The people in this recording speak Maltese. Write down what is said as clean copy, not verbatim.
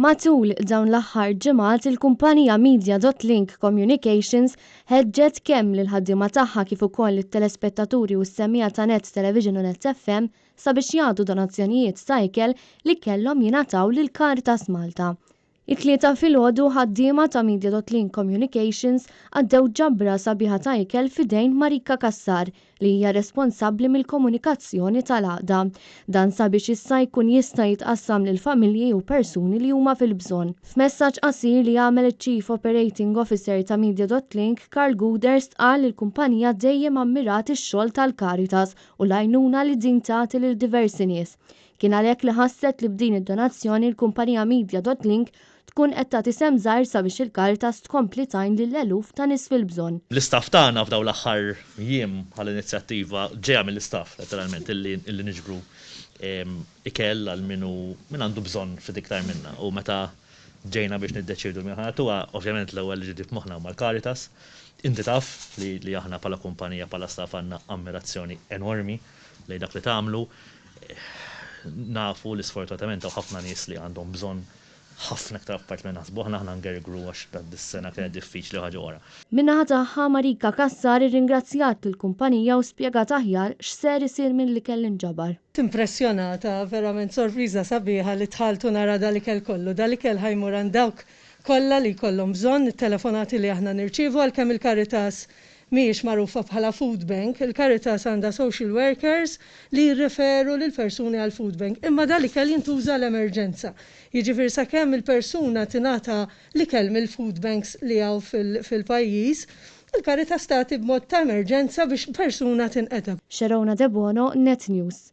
Matul dawn l-aħħar ġimgħat il-kumpanija Media.link Communications ħeġġet kemm lil ħaddiema tagħha kif ukoll it-telespettaturi u s-semmija ta' Net Television u Net FM sabiex jagħtu donazzjonijiet ta' ikel li kellhom jingħataw lill-Caritas Malta. It-tlieta filgħodu ħaddiema ta' Media.link Communications għaddew ġabra sabiħa ta' ikel f'idejn Marika Kassar li hija responsabbli mill-komunikazzjoni tal-għaqda. Dan sabiex issa jkun jista' jitqassam lil familji u persuni li huma fil-bżonn. F'messaġġ qasir li għamel iċ-Chief Operating Officer ta' Media.link Karl Guders qal li l-kumpanija dejjem ammirat ix-xogħol tal-Caritas u l-għajnuna li din tagħti lil diversi nies. Kien għalhekk li ħasset li b'din id-donazzjoni l-kumpanija Media.link tkun qed tagħti sem żgħir sabiex il-Caritas tkompli tajn lill-eluf ta' nies fil-bżonn. L-istaff tagħna f'dawn l-aħħar jiem bħall-inizjattiva ġejja mill-istaff letteralment illi niġbru ikel għal min għandu bżonn fid iktar minna u meta ġejna biex niddeċidu min ħatuha ovvjament l-ewwel li ġiet moħħna mal-Caritas. Inti taf li aħna bħala kumpanija bħala staff għandna ammirazzjoni enormi lejn dak li tagħmlu. Nafu li sfortunatament hawn ħafna nies li għandhom bżonn ħafna aktar part minn naħsbu aħna ngergru għax ta' dis-sena kienet diffiċli ħaġa wara. Minnaħa tagħha Marika Kassar irringrazzjat lill-kumpanija u spjegat aħjar x'ser isir mill-ikel inġabar. Impressjonata, verament sorpriża sabiħa li tħaltu nara dal-ikel kollu. Dal-ikel ħajmur għand dawk kollha li jkollhom bżonn it-telefonati li aħna nirċievu għalkemm il-Caritas mhijiex magħrufa bħala food bank, il-Caritas għandha social workers li jirreferu lil persuni għal food bank. Imma dal-ikel jintuża l-emerġenza. Jiġifieri sakemm il-persuna tingħata l-ikel mill-food banks li hawn fil-pajjiż, il-Caritas tagħti b'mod ta' emerġenza biex persuna tinqedeb. Xerona De Bono, Net News.